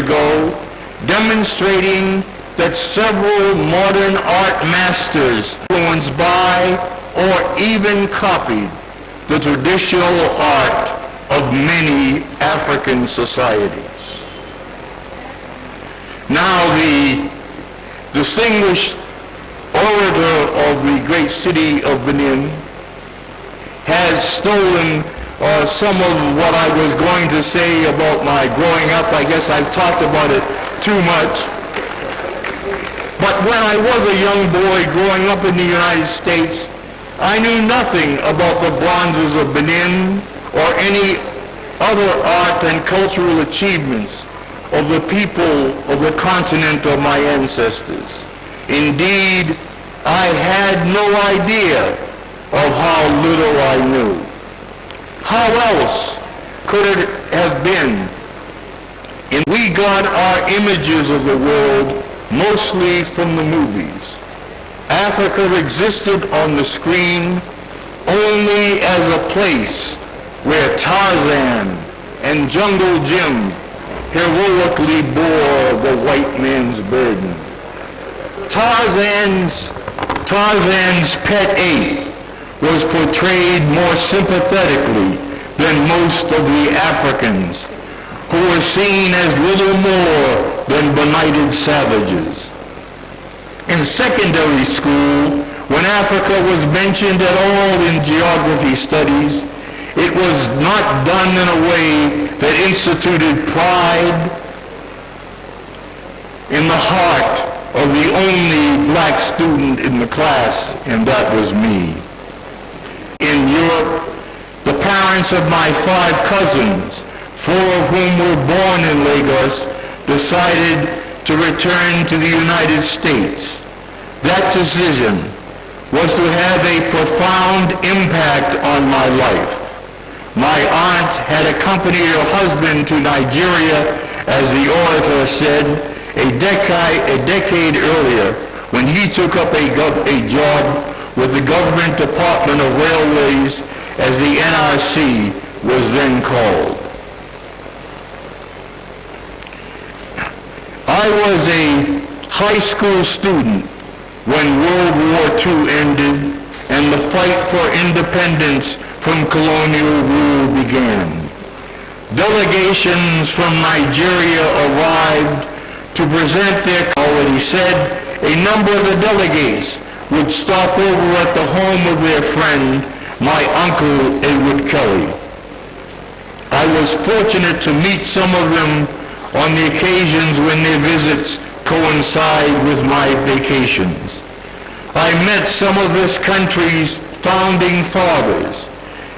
ago, demonstrating that several modern art masters influenced by or even copied the traditional art of many African societies. Now, the distinguished orator of the great city of Benin has stolen some of what I was going to say about my growing up. I guess I've talked about it too much. But when I was a young boy growing up in the United States, I knew nothing about the bronzes of Benin or any other art and cultural achievements of the people of the continent of my ancestors. Indeed, I had no idea of how little I knew. How else could it have been? And we got our images of the world mostly from the movies. Africa existed on the screen only as a place where Tarzan and Jungle Jim heroically bore the white man's burden. Tarzan's pet ape was portrayed more sympathetically than most of the Africans, who were seen as little more than benighted savages. In secondary school, when Africa was mentioned at all in geography studies, it was not done in a way that instituted pride in the heart of the only black student in the class, and that was me. In Europe, the parents of my 5 cousins, 4 of whom were born in Lagos, decided to return to the United States. That decision was to have a profound impact on my life. My aunt had accompanied her husband to Nigeria, as the orator said, a decade earlier, when he took up a job with the Government Department of Railways, as the NRC was then called. I was a high school student when World War II ended and the fight for independence from colonial rule began. Delegations from Nigeria arrived to present their, already said, a number of the delegates would stop over at the home of their friend, my uncle Edward Kelly. I was fortunate to meet some of them on the occasions when their visits coincide with my vacations. I met some of this country's founding fathers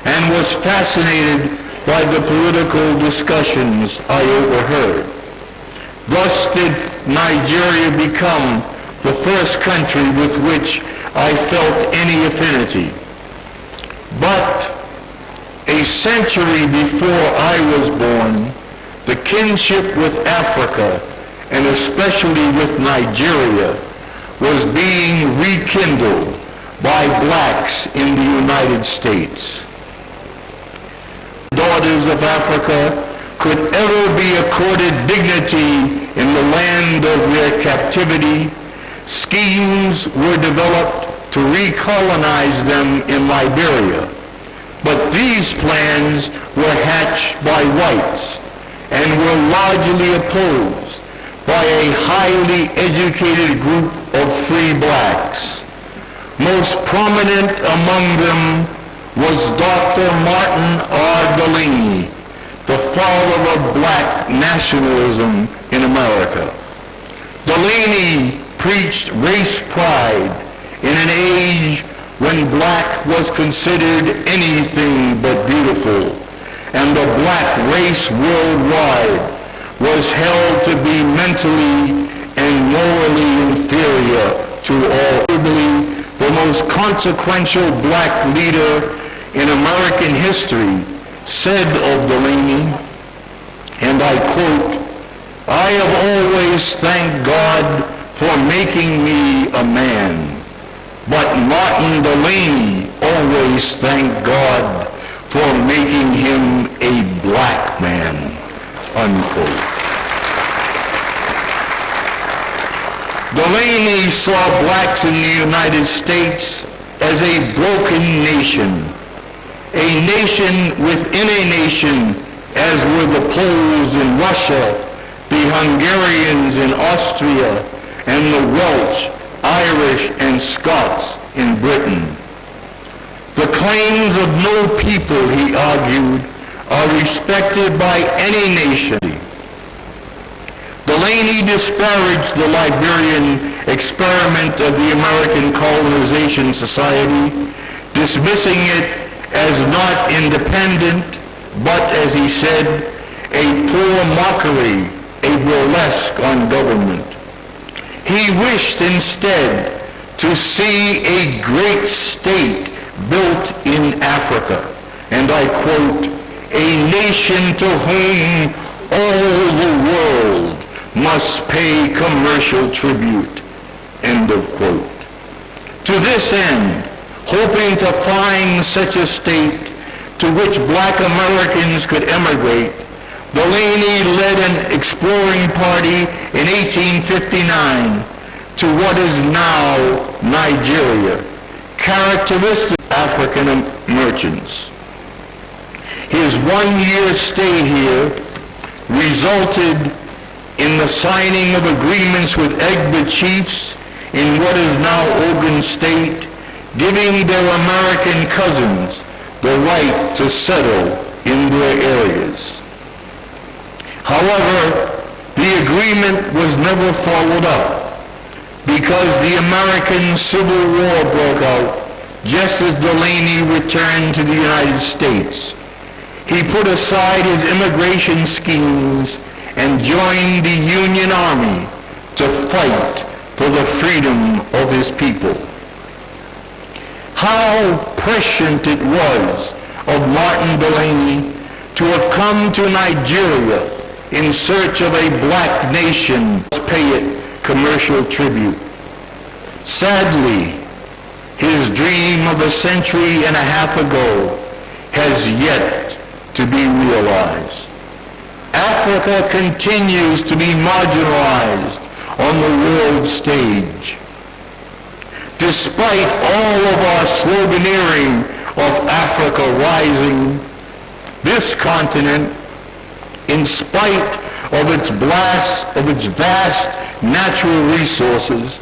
and was fascinated by the political discussions I overheard. Thus did Nigeria become the first country with which I felt any affinity. But a century before I was born, the kinship with Africa, and especially with Nigeria, was being rekindled by blacks in the United States. Daughters of Africa could ever be accorded dignity in the land of their captivity, schemes were developed to recolonize them in Liberia. But these plans were hatched by whites and were largely opposed by a highly educated group of free blacks. Most prominent among them was Dr. Martin R. Delaney, the father of black nationalism in America. Delaney preached race pride in an age when black was considered anything but beautiful, and the black race worldwide was held to be mentally and morally inferior to all. The most consequential black leader in American history said of Delaney, and I quote, "I have always thanked God for making me a man, but Martin Delaney always thanked God for making him a black man," unquote. Delaney saw blacks in the United States as a broken nation, a nation within a nation, as were the Poles in Russia, the Hungarians in Austria, and the Welsh, Irish, and Scots in Britain. The claims of no people, he argued, are respected by any nation. Delaney disparaged the Liberian experiment of the American Colonization Society, dismissing it as not independent, but, as he said, a poor mockery, a burlesque on government. He wished instead to see a great state built in Africa, and I quote, a nation to whom all the world must pay commercial tribute, end of quote. To this end, hoping to find such a state to which black Americans could emigrate, Delaney led an exploring party in 1859 to what is now Nigeria, characteristic of African merchants. His one-year stay here resulted in the signing of agreements with Egba chiefs in what is now Ogun State, giving their American cousins the right to settle in their areas. However, the agreement was never followed up because the American Civil War broke out just as Delaney returned to the United States. He put aside his immigration schemes and joined the Union Army to fight for the freedom of his people. How prescient it was of Martin Delaney to have come to Nigeria in search of a black nation to pay it commercial tribute. Sadly, his dream of a century and a half ago has yet to be realized. Africa continues to be marginalized on the world stage. Despite all of our sloganeering of Africa rising, this continent, in spite of its vast natural resources,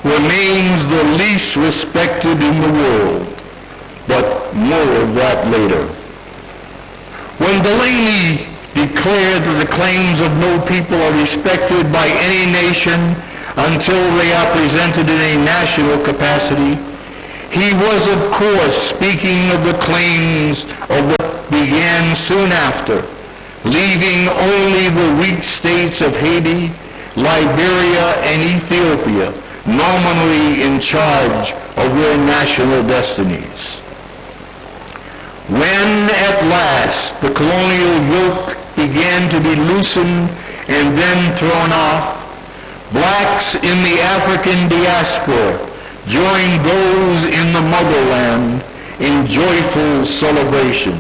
remains the least respected in the world. But more of that later. When Delaney declared that the claims of no people are respected by any nation until they are presented in a national capacity, he was of course speaking of the claims of what began soon after, leaving only the weak states of Haiti, Liberia, and Ethiopia nominally in charge of their national destinies. When at last the colonial yoke began to be loosened and then thrown off, blacks in the African diaspora joined those in the motherland in joyful celebration.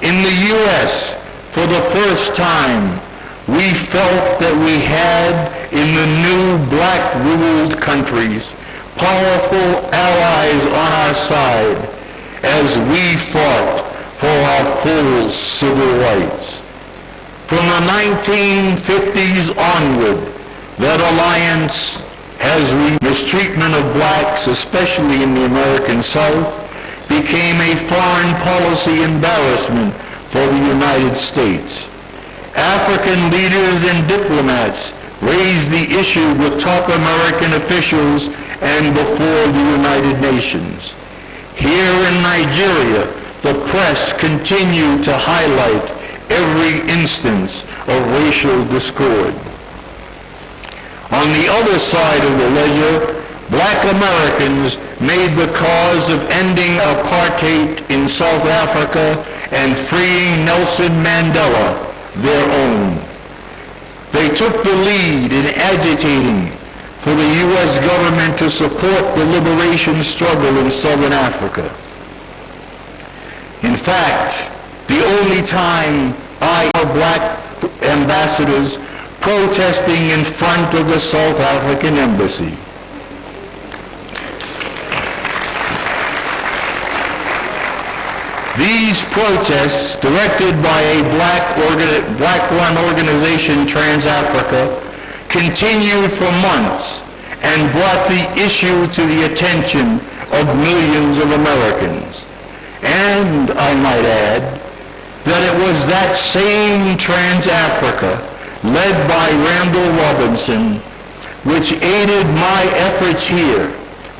In the U.S., for the first time, we felt that we had in the new black-ruled countries powerful allies on our side as we fought for our full civil rights. From the 1950s onward, that alliance has mistreatment of blacks, especially in the American South, became a foreign policy embarrassment for the United States. African leaders and diplomats raised the issue with top American officials and before the United Nations. Here in Nigeria, the press continued to highlight every instance of racial discord. On the other side of the ledger, black Americans made the cause of ending apartheid in South Africa and freeing Nelson Mandela their own. They took the lead in agitating for the U.S. government to support the liberation struggle in Southern Africa. In fact, the only time our black ambassadors protesting in front of the South African embassy. These protests, directed by a black-run organization, Trans-Africa, continued for months and brought the issue to the attention of millions of Americans. And, I might add, that it was that same Trans-Africa, led by Randall Robinson, which aided my efforts here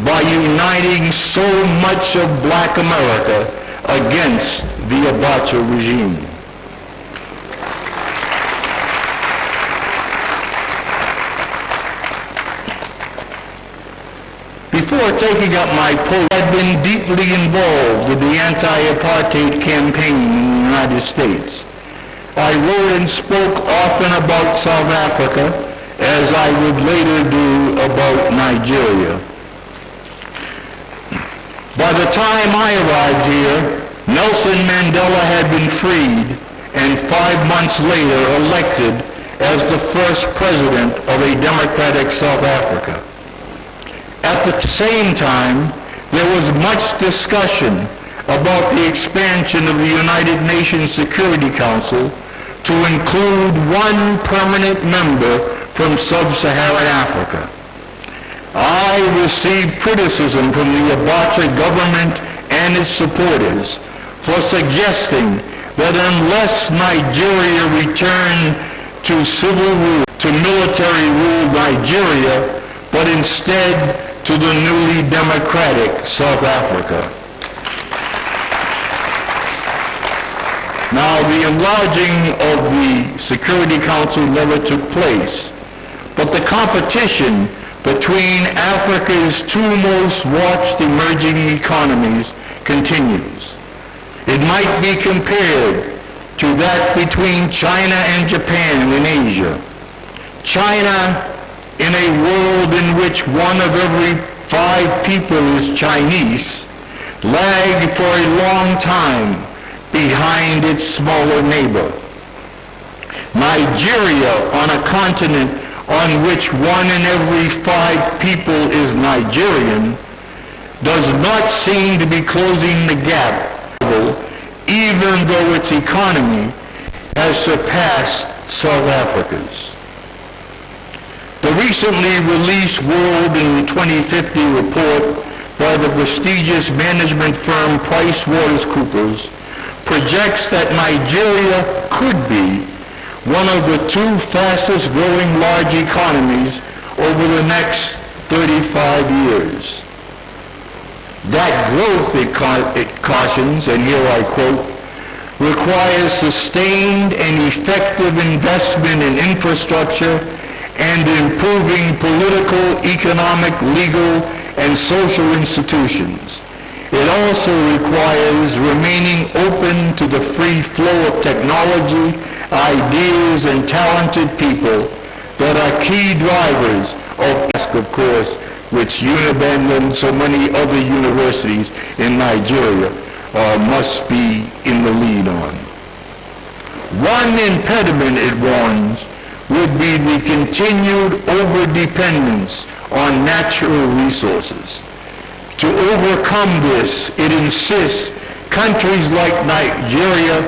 by uniting so much of black America against the Abacha regime. Before taking up my post, I had been deeply involved with the anti-apartheid campaign in the United States. I wrote and spoke often about South Africa, as I would later do about Nigeria. By the time I arrived here, Nelson Mandela had been freed and 5 months later elected as the first president of a democratic South Africa. At the same time, there was much discussion about the expansion of the United Nations Security Council to include one permanent member from sub-Saharan Africa. I received criticism from the Abacha government and its supporters for suggesting that unless Nigeria returned to civil rule, to military rule Nigeria, but instead to the newly democratic South Africa. Now, the enlarging of the Security Council never took place, but the competition between Africa's two most watched emerging economies continues. It might be compared to that between China and Japan in Asia. China, in a world in which 1 of every 5 people is Chinese, lagged for a long time behind its smaller neighbor. Nigeria, on a continent on which 1 in every 5 people is Nigerian, does not seem to be closing the gap, even though its economy has surpassed South Africa's. The recently released World in 2050 report by the prestigious management firm PricewaterhouseCoopers projects that Nigeria could be one of the 2 fastest growing large economies over the next 35 years. That growth, it cautions, and here I quote, requires sustained and effective investment in infrastructure and improving political, economic, legal, and social institutions. It also requires remaining open to the free flow of technology, ideas, and talented people that are key drivers of course, which Uniben and so many other universities in Nigeria must be in the lead on. One impediment, it warns, would be the continued overdependence on natural resources. To overcome this, it insists countries like Nigeria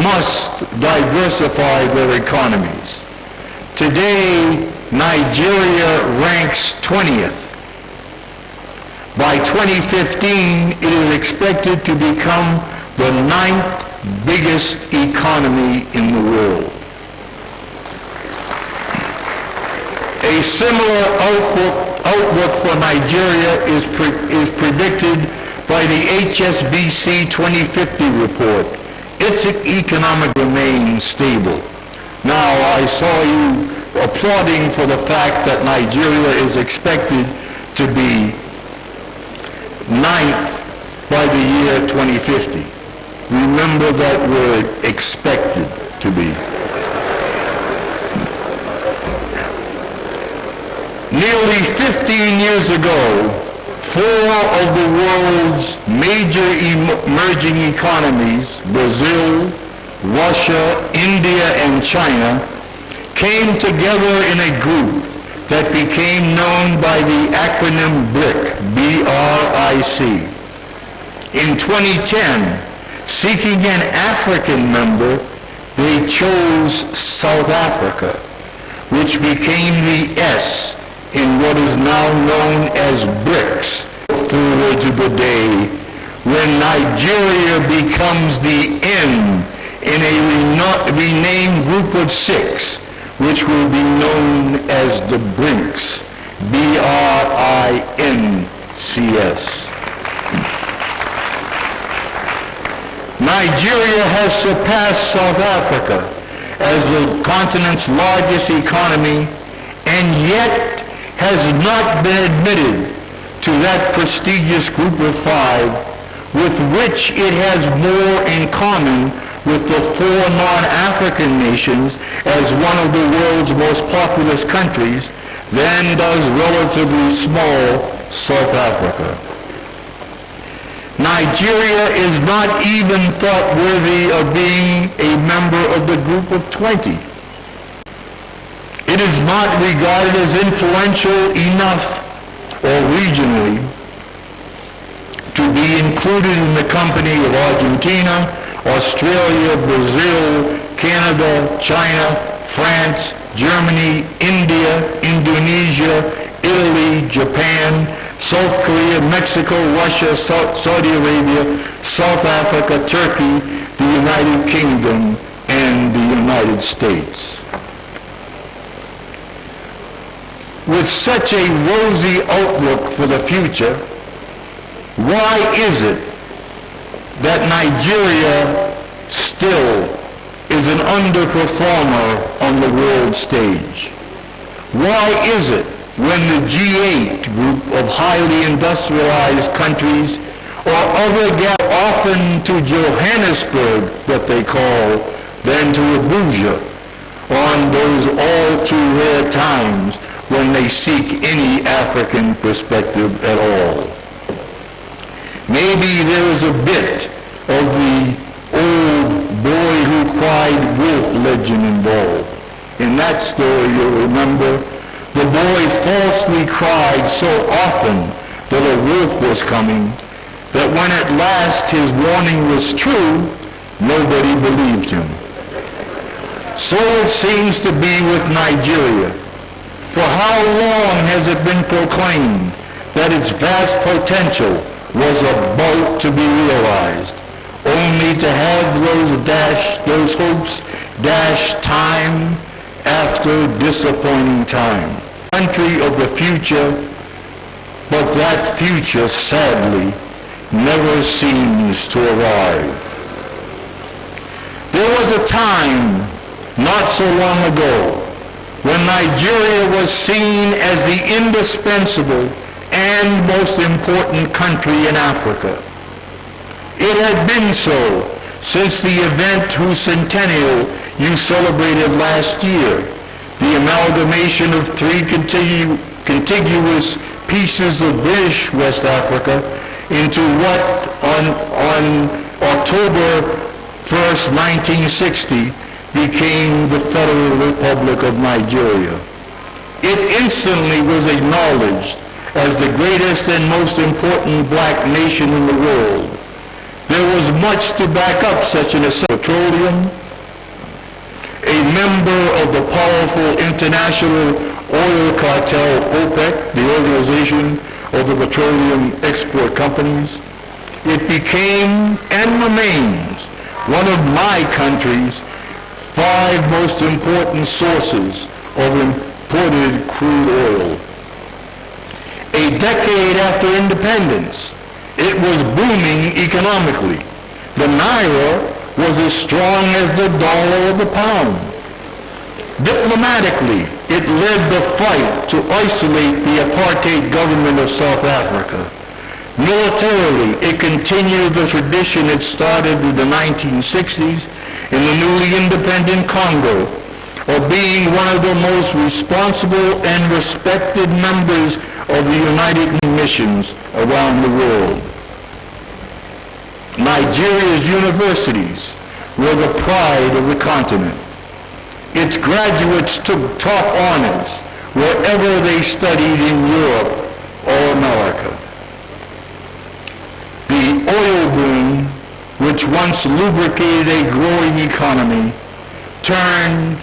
must diversify their economies. Today, Nigeria ranks 20th. By 2015, it is expected to become the 9th biggest economy in the world. A similar outlook for Nigeria is predicted by the HSBC 2050 report. Its economic remains stable. Now, I saw you applauding for the fact that Nigeria is expected to be 9th by the year 2050. Remember that word, expected to be. Nearly 15 years ago, 4 of the world's major emerging economies, Brazil, Russia, India, and China, came together in a group that became known by the acronym BRIC, B-R-I-C. In 2010, seeking an African member, they chose South Africa, which became the S in what is now known as BRICS, forward to the day when Nigeria becomes the N in a renamed group of 6, which will be known as the BRICS, B-R-I-N-C-S. Nigeria has surpassed South Africa as the continent's largest economy, and yet has not been admitted to that prestigious group of 5, with which it has more in common with the 4 non-African nations as one of the world's most populous countries than does relatively small South Africa. Nigeria is not even thought worthy of being a member of the group of 20. It is not regarded as influential enough or regionally to be included in the company of Argentina, Australia, Brazil, Canada, China, France, Germany, India, Indonesia, Italy, Japan, South Korea, Mexico, Russia, Saudi Arabia, South Africa, Turkey, the United Kingdom, and the United States. With such a rosy outlook for the future, why is it that Nigeria still is an underperformer on the world stage? Why is it when the G8 group of highly industrialized countries or other gather often to Johannesburg, that they call, than to Abuja, on those all too rare times when they seek any African perspective at all? Maybe there is a bit of the old boy who cried wolf legend involved. In that story, you'll remember, the boy falsely cried so often that a wolf was coming that when at last his warning was true, nobody believed him. So it seems to be with Nigeria. For how long has it been proclaimed that its vast potential was about to be realized, only to have those hopes dashed time after disappointing time? Country of the future, but that future, sadly, never seems to arrive. There was a time, not so long ago, when Nigeria was seen as the indispensable and most important country in Africa. It had been so since the event whose centennial you celebrated last year, the amalgamation of 3 contiguous pieces of British West Africa into what on October 1st, 1960, became the Federal Republic of Nigeria. It instantly was acknowledged as the greatest and most important black nation in the world. There was much to back up such an assumption. Petroleum, a member of the powerful international oil cartel OPEC, the Organization of the Petroleum Export Companies. It became and remains one of my country's 5 most important sources of imported crude oil. A decade after independence, it was booming economically. The naira was as strong as the dollar or the pound. Diplomatically, it led the fight to isolate the apartheid government of South Africa. Militarily, it continued the tradition it started in the 1960s in the newly independent Congo of being one of the most responsible and respected members of the United Nations around the world. Nigeria's universities were the pride of the continent. Its graduates took top honors wherever they studied in Europe or America. The oil boom, which once lubricated a growing economy, turned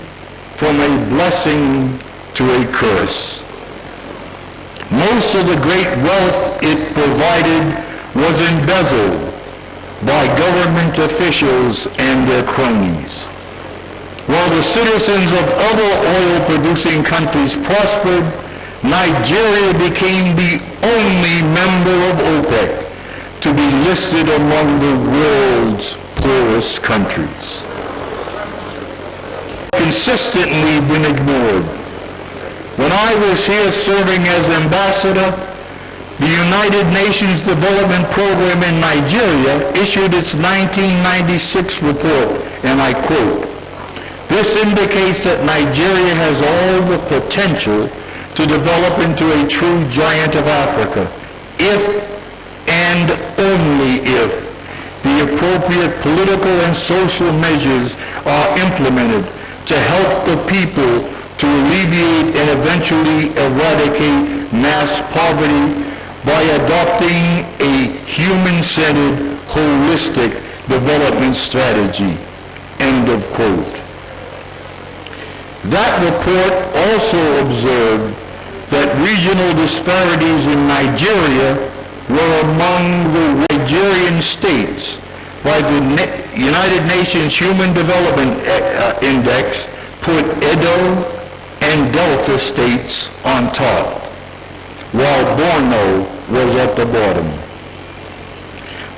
from a blessing to a curse. Most of the great wealth it provided was embezzled by government officials and their cronies. While the citizens of other oil-producing countries prospered, Nigeria became the only member of OPEC to be listed among the world's poorest countries. Consistently been ignored. When I was here serving as ambassador, the United Nations Development Program in Nigeria issued its 1996 report, and I quote, "This indicates that Nigeria has all the potential to develop into a true giant of Africa, if and only if the appropriate political and social measures are implemented to help the people to alleviate and eventually eradicate mass poverty by adopting a human-centered, holistic development strategy." End of quote. That report also observed that regional disparities in Nigeria were among the Nigerian states by the United Nations Human Development Index put Edo and Delta states on top, while Borno was at the bottom.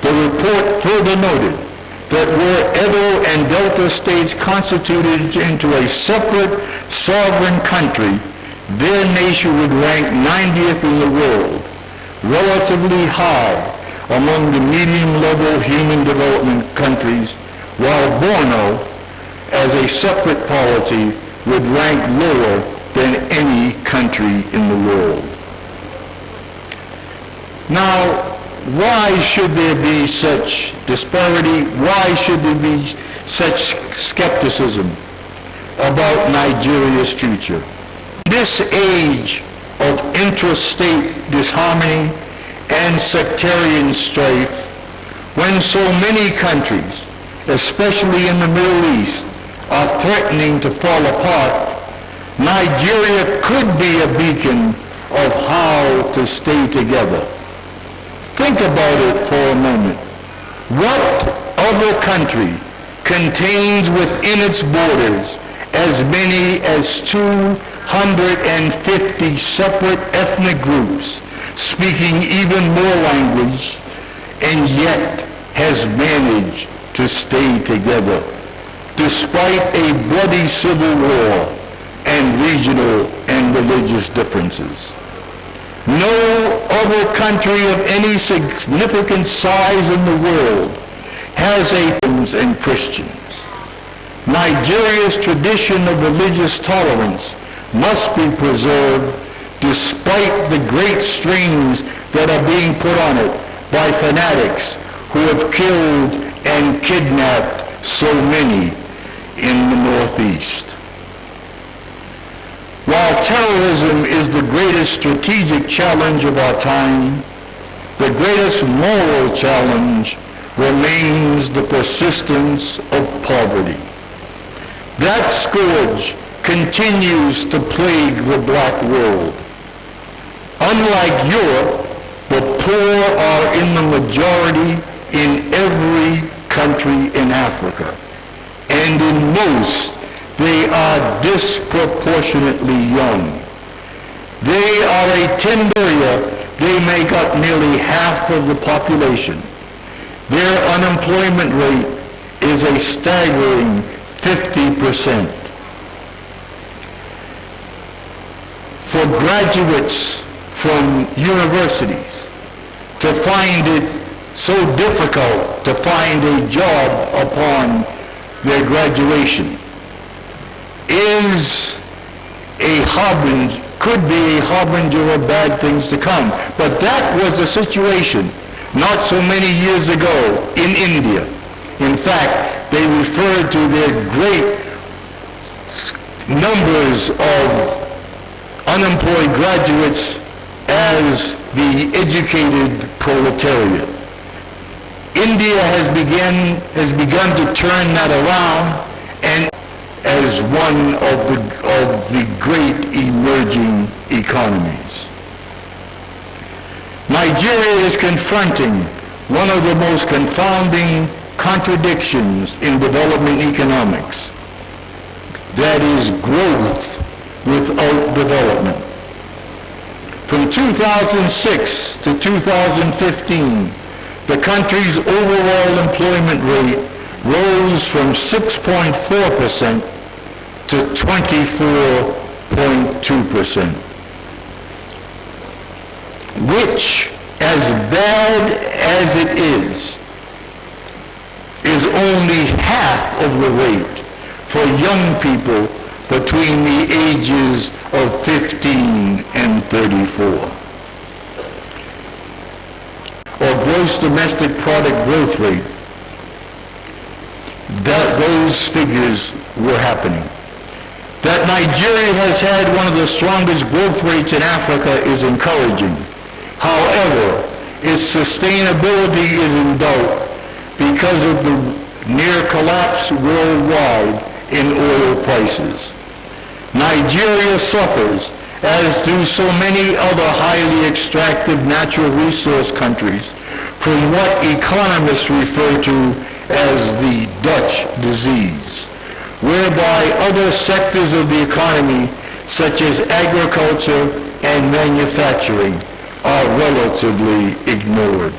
The report further noted that were Edo and Delta states constituted into a separate sovereign country, their nation would rank 90th in the world, relatively high among the medium-level human development countries, while Borno, as a separate polity, would rank lower than any country in the world. Now, why should there be such disparity? Why should there be such skepticism about Nigeria's future? This age of intrastate disharmony and sectarian strife, when so many countries, especially in the Middle East, are threatening to fall apart, Nigeria could be a beacon of how to stay together. Think about it for a moment. What other country contains within its borders as many as 250 separate ethnic groups speaking even more language, and yet has managed to stay together despite a bloody civil war and regional and religious differences? No other country of any significant size in the world has Muslims and Christians. Nigeria's tradition of religious tolerance must be preserved despite the great strains that are being put on it by fanatics who have killed and kidnapped so many in the Northeast. While terrorism is the greatest strategic challenge of our time, the greatest moral challenge remains the persistence of poverty. That scourge continues to plague the black world. Unlike Europe, the poor are in the majority in every country in Africa, and in most they are disproportionately young. They are a tender area. They make up nearly half of the population. Their unemployment rate is a staggering 50%. For graduates from universities to find it so difficult to find a job upon their graduation is could be a harbinger of bad things to come. But that was the situation not so many years ago in India. In fact, they referred to their great numbers of unemployed graduates as the educated proletariat. India has begun to turn that around and as one of the great emerging economies. Nigeria is confronting one of the most confounding contradictions in development economics. That is growth without development. From 2006 to 2015, the country's overall employment rate rose from 6.4% to 24.2%, which, as bad as it is only half of the rate for young people between the ages of 15 and 34. Or gross domestic product growth rate, those figures were happening. That Nigeria has had one of the strongest growth rates in Africa is encouraging. However, its sustainability is in doubt because of the near collapse worldwide in oil prices. Nigeria suffers, as do so many other highly extractive natural resource countries, from what economists refer to as the Dutch disease, whereby other sectors of the economy, such as agriculture and manufacturing, are relatively ignored.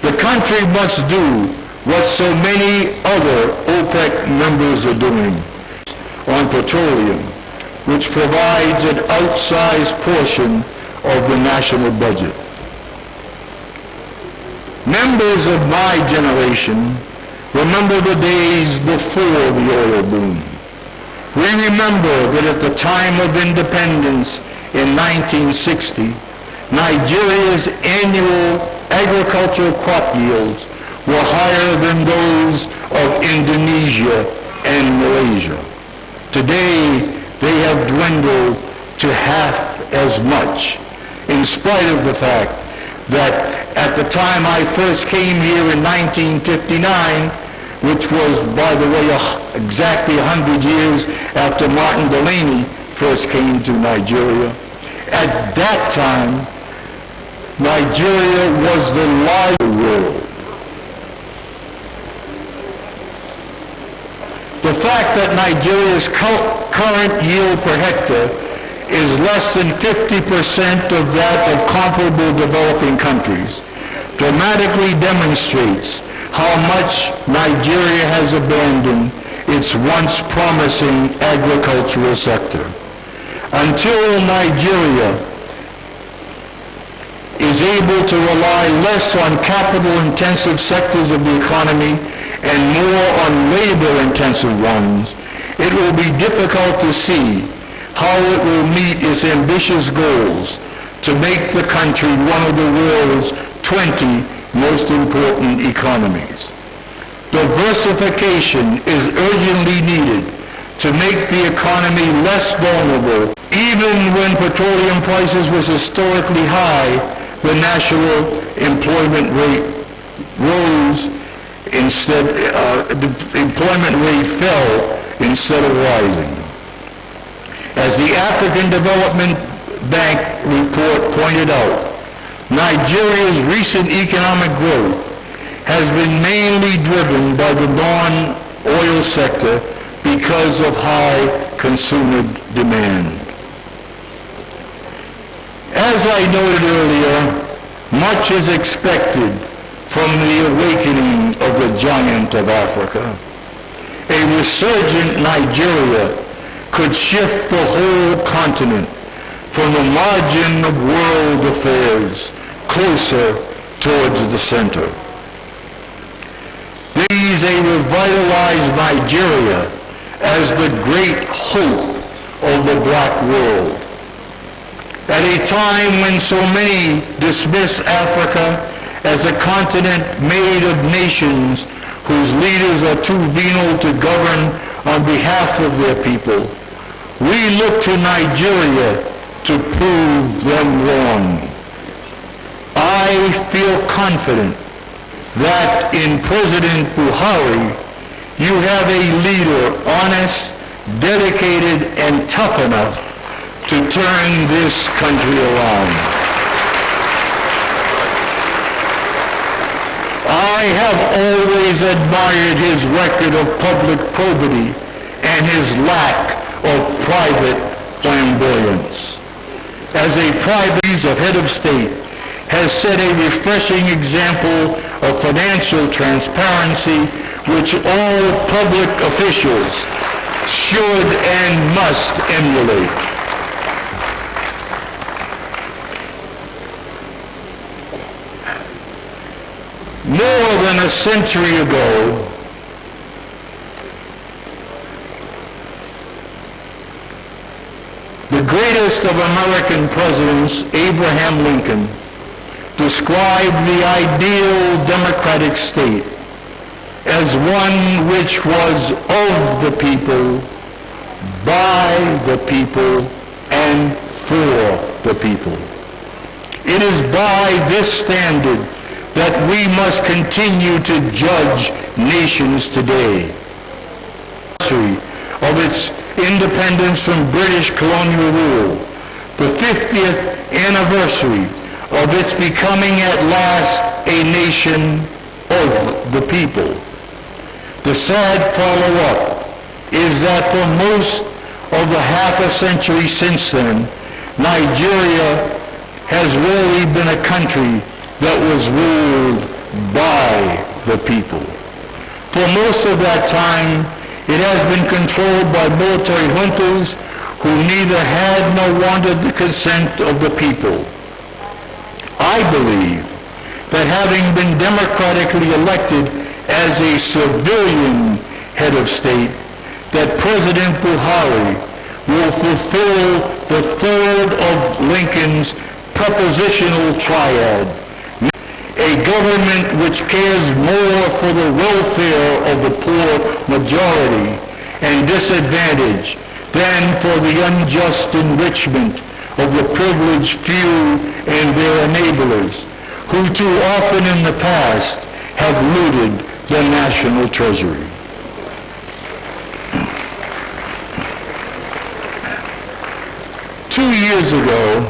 The country must do what so many other OPEC members are doing on petroleum, which provides an outsized portion of the national budget. Members of my generation remember the days before the oil boom. We remember that at the time of independence in 1960, Nigeria's annual agricultural crop yields were higher than those of Indonesia and Malaysia. Today, they have dwindled to half as much, in spite of the fact that at the time I first came here in 1959, which was, by the way, exactly 100 years after Martin Delaney first came to Nigeria, at that time, Nigeria was the largest world. The fact that Nigeria's current yield per hectare is less than 50% of that of comparable developing countries dramatically demonstrates how much Nigeria has abandoned its once promising agricultural sector. Until Nigeria is able to rely less on capital-intensive sectors of the economy and more on labor-intensive ones, it will be difficult to see how it will meet its ambitious goals to make the country one of the world's 20 most important economies. Diversification is urgently needed to make the economy less vulnerable. Even when petroleum prices was historically high, the national employment rate rose instead, the employment rate fell instead of rising. As the African Development Bank report pointed out, Nigeria's recent economic growth has been mainly driven by the non-oil sector because of high consumer demand. As I noted earlier, much is expected from the awakening of the giant of Africa. A resurgent Nigeria could shift the whole continent from the margin of world affairs closer towards the center. These a revitalized Nigeria as the great hope of the black world. At a time when so many dismiss Africa as a continent made of nations whose leaders are too venal to govern on behalf of their people, we look to Nigeria to prove them wrong. I feel confident that in President Buhari, you have a leader honest, dedicated, and tough enough to turn this country around. I have always admired his record of public probity and his lack of private flamboyance. As a private head of state, has set a refreshing example of financial transparency which all public officials should and must emulate. More than a century ago, the greatest of American presidents, Abraham Lincoln, described the ideal democratic state as one which was of the people, by the people, and for the people. It is by this standard that we must continue to judge nations today. Of its independence from British colonial rule, the 50th anniversary of its becoming at last a nation of the people. The sad follow-up is that for most of the half a century since then, Nigeria has rarely been a country that was ruled by the people. For most of that time, it has been controlled by military juntas who neither had nor wanted the consent of the people. I believe that having been democratically elected as a civilian head of state, that President Buhari will fulfill the third of Lincoln's prepositional triad, a government which cares more for the welfare of the poor majority and disadvantaged than for the unjust enrichment of the privileged few and their enablers, who too often in the past have looted the national treasury. Two years ago,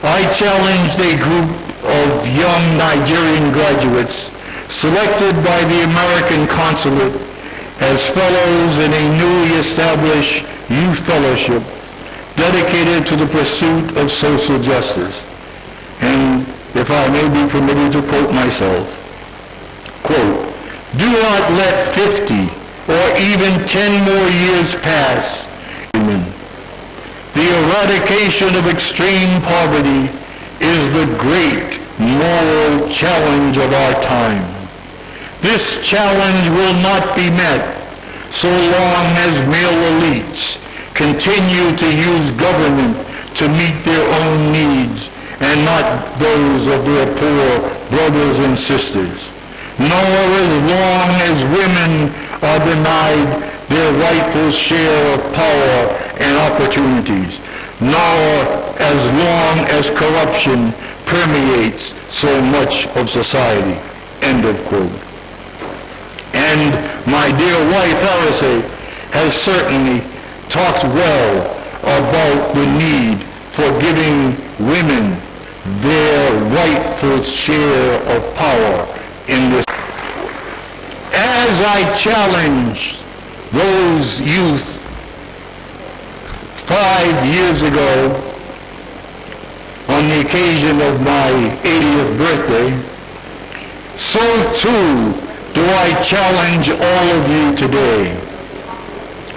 I challenged a group of young Nigerian graduates selected by the American consulate as fellows in a newly established youth fellowship dedicated to the pursuit of social justice. And if I may be permitted to quote myself, quote, "Do not let 50 or even 10 more years pass. The eradication of extreme poverty is the great moral challenge of our time. This challenge will not be met so long as male elites continue to use government to meet their own needs and not those of their poor brothers and sisters, nor as long as women are denied their rightful share of power and opportunities, nor as long as corruption permeates so much of society." End of quote. And my dear wife, Alice, has certainly talked well about the need for giving women their rightful share of power in this. As I challenged those youth 5 years ago on the occasion of my 80th birthday, so too do I challenge all of you today.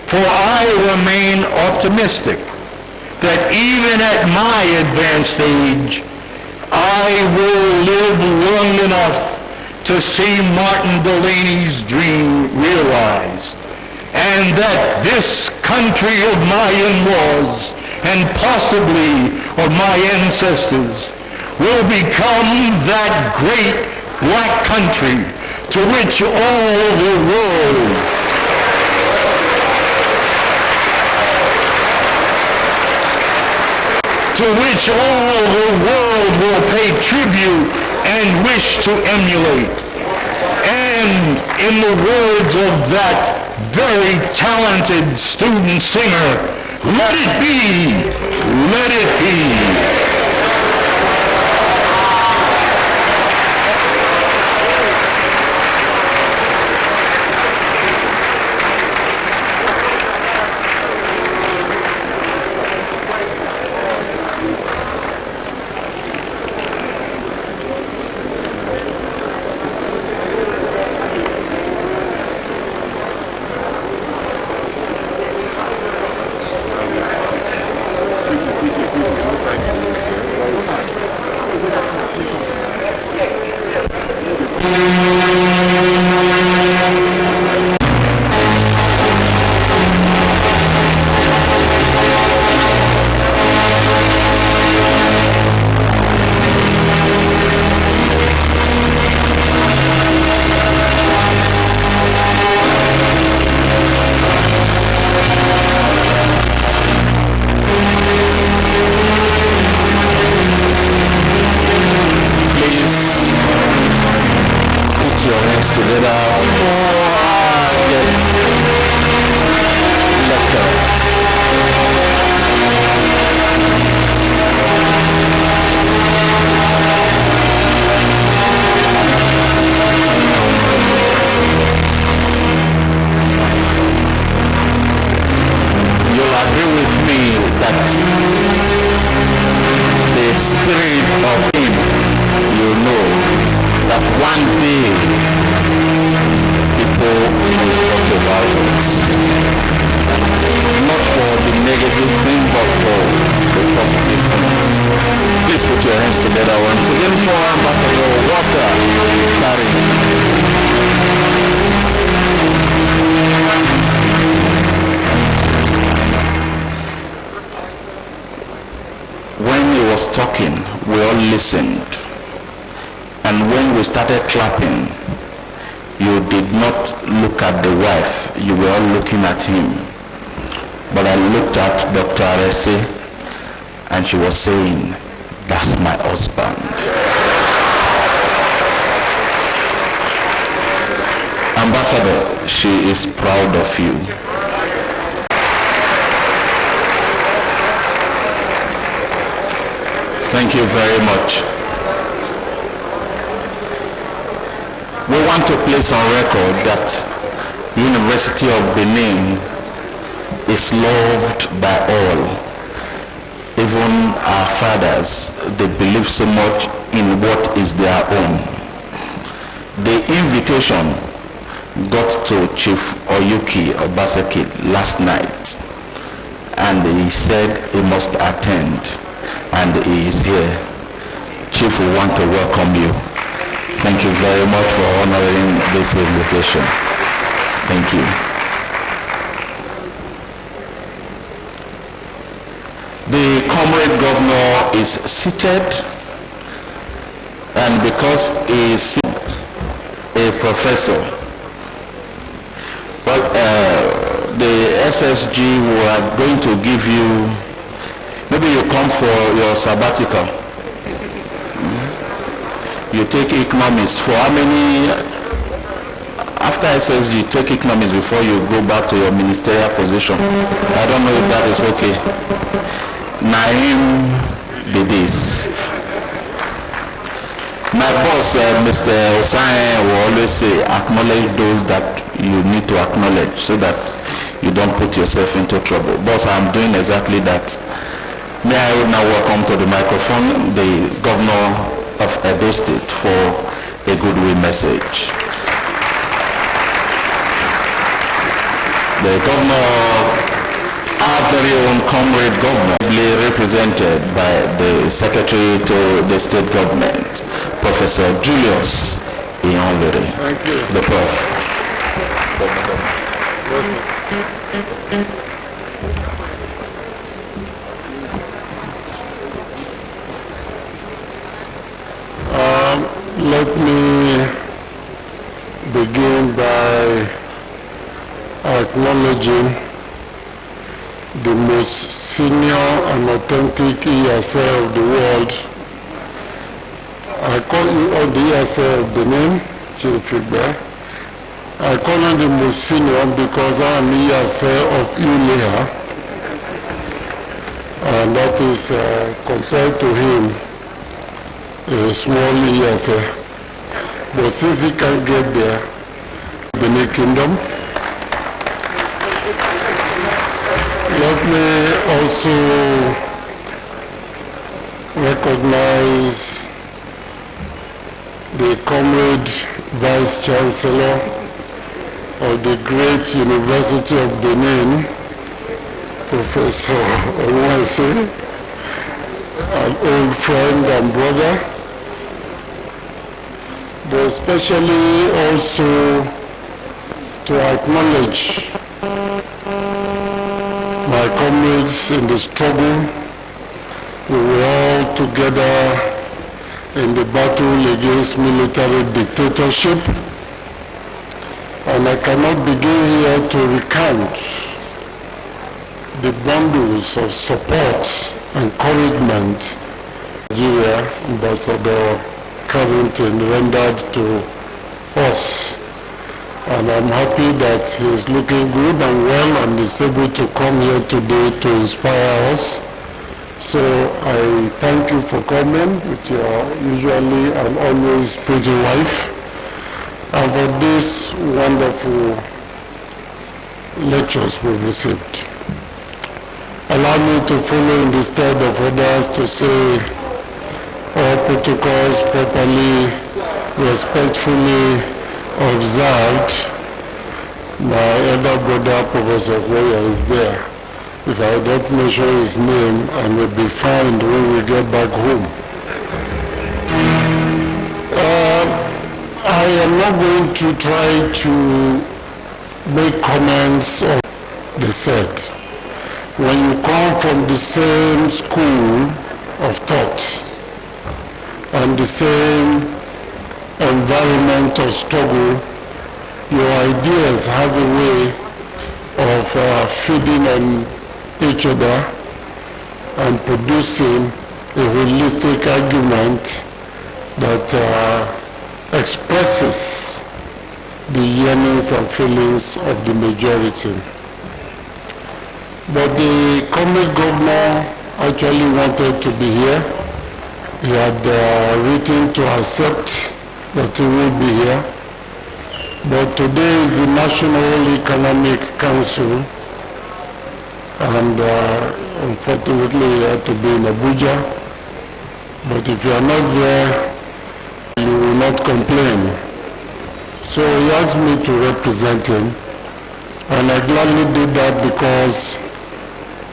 For I remain optimistic that even at my advanced age, I will live long enough to see Martin Delaney's dream realized, and that this country of my in-laws and possibly of my ancestors will become that great black country to which all the world to which all the world will pay tribute and wish to emulate. And in the words of that very talented student singer, let it be, let it be. Talking, we all listened, and when we started clapping, you did not look at the wife, you were all looking at him. But I looked at Dr. Arese, and she was saying, that's my husband. Ambassador, she is proud of you. Thank you very much. We want to place on record that University of Benin is loved by all. Even our fathers, they believe so much in what is their own. The invitation got to Chief Oyuki Obaseki last night, and he said he must attend. And he is here. Chief, we want to welcome you. Thank you very much for honoring this invitation. Thank you. The comrade governor is seated, and because he is a professor, well, the SSG were going to give you. Maybe you come for your sabbatical. You take economics. For how many, after SSG, you take economics before you go back to your ministerial position? I don't know if that is okay. Naim did this. My boss, Mr. Osae, will always say, acknowledge those that you need to acknowledge so that you don't put yourself into trouble. Boss, I'm doing exactly that. May I now welcome to the microphone the governor of Edo State for a goodwill message. The governor, our very own comrade governor, represented by the secretary to the state government, Professor Julius Iyonlere. Thank you. The Prof. Let me begin by acknowledging the most senior and authentic ESL of the world. I call you on the ESL of the name, Chief Igbe. I call him the most senior because I am ESL of ULEA, and that is compared to him a small ESL. But since he can't get there, Benin Kingdom. Let me also recognize the comrade Vice Chancellor of the great University of Benin, Professor Onwase, an old friend and brother, but especially also to acknowledge my comrades in the struggle. We were all together in the battle against military dictatorship, and I cannot begin here to recount the bundles of support and encouragement Nigeria Ambassador Carrington rendered to us. And I'm happy that he is looking good and well and is able to come here today to inspire us. So I thank you for coming with your usually and always pretty wife, and for these wonderful lectures we've received. Allow me to follow in the stead of others to say all protocols properly, respectfully observed. My elder brother, Professor Weyer, is there. If I don't mention his name, I may be fined when we get back home. I am not going to try to make comments on what they said. When you come from the same school of thought and the same environment of struggle, your ideas have a way of feeding on each other and producing a holistic argument that expresses the yearnings and feelings of the majority. But the comrade governor actually wanted to be here. He had written to accept that he will be here. But today is the National Economic Council, and unfortunately he had to be in Abuja. But if you are not there, you will not complain. So he asked me to represent him, and I gladly did that because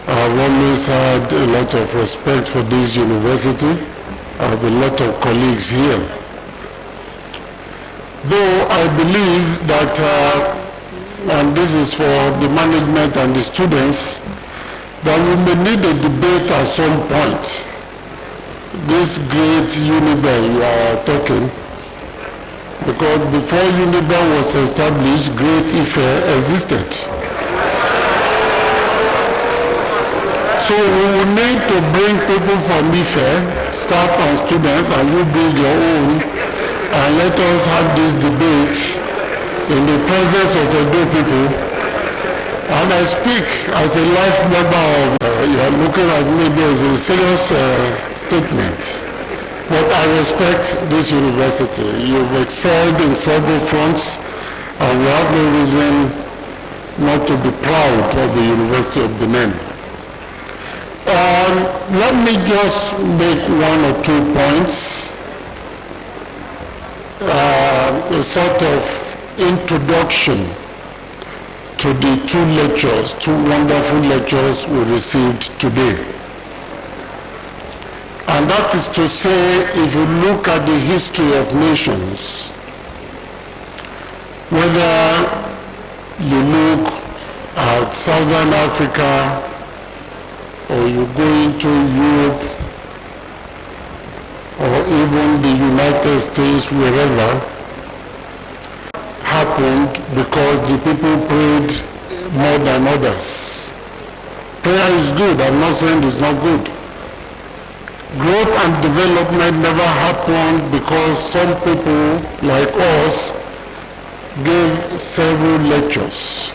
I've always had a lot of respect for this university. I have a lot of colleagues here. Though I believe that, and this is for the management and the students, that we may need a debate at some point. This great Uniben you are talking, because before Uniben was established, Great Ife existed. So we will need to bring people from Ife, staff and students, and you bring your own, and let us have this debate in the presence of Edo people. And I speak as a life member of, you are looking at me as a serious statement. But I respect this university. You've excelled in several fronts, and we have no reason not to be proud of the University of Benin. Let me just make one or two points. A sort of introduction to the two wonderful lectures we received today. And that is to say, if you look at the history of nations, whether you look at Southern Africa or you go into Europe or even the United States, wherever, happened because the people prayed more than others. Prayer is good. I'm not saying it's not good. Growth and development never happened because some people like us gave several lectures.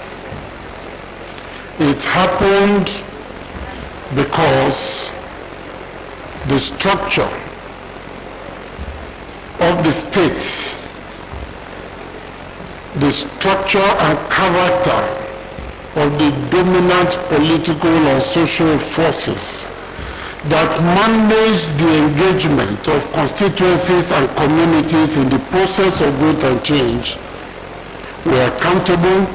It happened because the structure of the state, the structure and character of the dominant political and social forces that manage the engagement of constituencies and communities in the process of growth and change were accountable,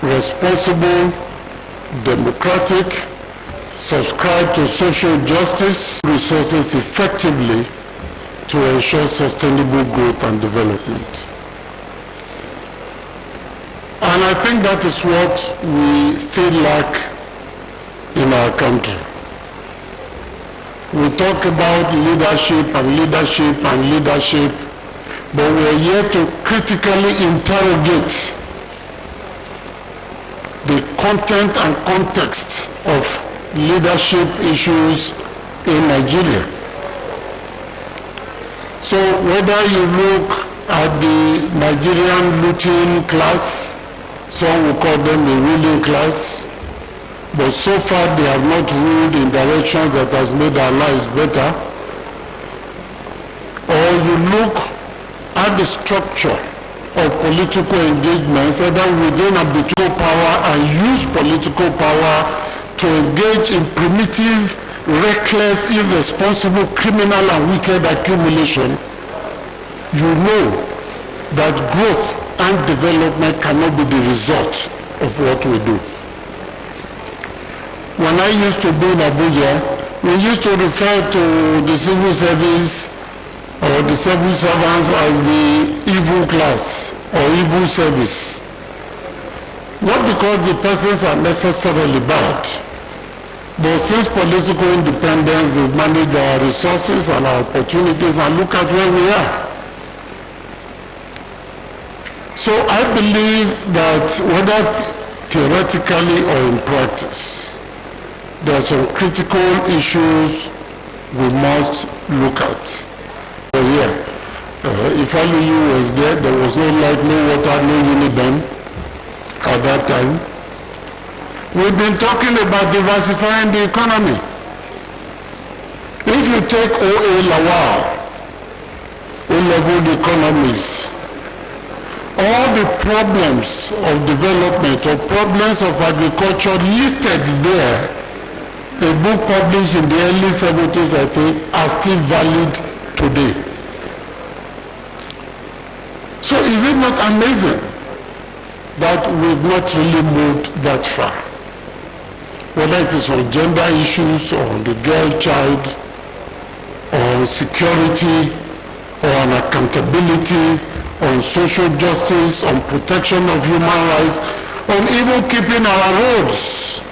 responsible, democratic, subscribe to social justice, resources effectively to ensure sustainable growth and development. And I think that is what we still lack in our country. We talk about leadership and leadership and leadership, but we are here to critically interrogate the content and context of leadership issues in Nigeria. So whether you look at the Nigerian looting class, some will call them the ruling class, but so far they have not ruled in directions that has made our lives better. Or you look at the structure of political engagements, either within and between power, and use political power to engage in primitive, reckless, irresponsible, criminal and wicked accumulation, you know that growth and development cannot be the result of what we do. When I used to be in Abuja, we used to refer to the civil service or the civil servants as the evil class or evil service. Not because the persons are necessarily bad, but since political independence, they've managed our resources and our opportunities, and look at where we are. So I believe that whether theoretically or in practice, there are some critical issues we must look at. Here, if only you was there, there was no light, no water, no Unibem at that time. We've been talking about diversifying the economy. If you take O.A. Lawal, O-level economies, all the problems of development or problems of agriculture listed there, a book published in the early 70s, I think, are still valid today. So is it not amazing that we've not really moved that far? Whether it is on gender issues, or on the girl child, or on security, or on accountability, on social justice, on protection of human rights, on even keeping our roads.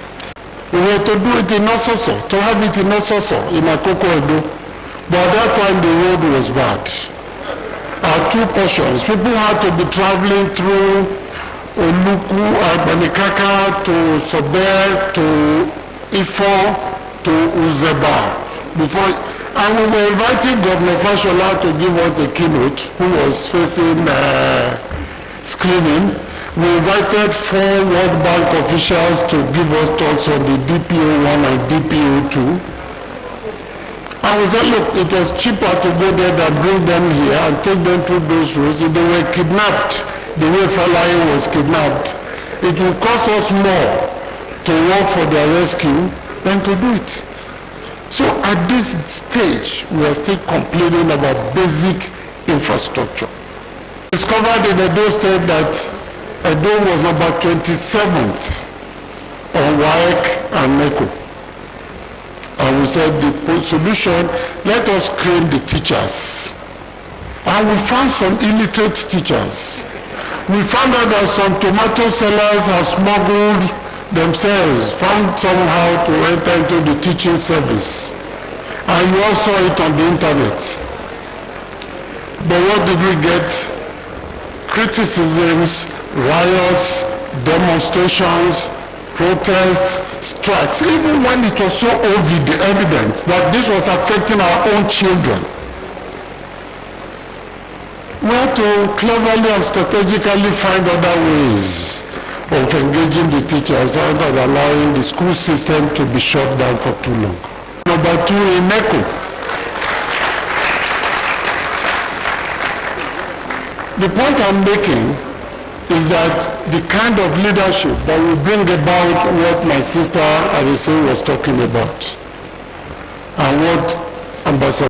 We were to do it in Ososo, to have it in Ososo, in Akoko Edo. But at that time the road was bad. Our two portions, people had to be traveling through Oluku, Banikaka, to Sober, to Ifo, to Uzeba. And we were inviting Governor Fashola to give us a keynote, who was facing screening. We invited 4 World Bank officials to give us talks on the DPO1 and DPO2. And we said, look, it was cheaper to go there than bring them here and take them through those roads. If they were kidnapped, the way Falaye was kidnapped, it would cost us more to work for their rescue than to do it. So at this stage, we are still complaining about basic infrastructure. We discovered in Edo State that Edo was number 27th on WAEC and NECO. And we said the solution, let us train the teachers. And we found some illiterate teachers. We found out that some tomato sellers have smuggled themselves, found somehow to enter into the teaching service. And you all saw it on the internet. But what did we get? Criticisms, riots, demonstrations, protests, strikes, even when it was so evident that this was affecting our own children. We have to cleverly and strategically find other ways of engaging the teachers rather than allowing the school system to be shut down for too long. Number two, in ECHO. The point I'm making is that the kind of leadership that will bring about what my sister Arise was talking about and what Ambassador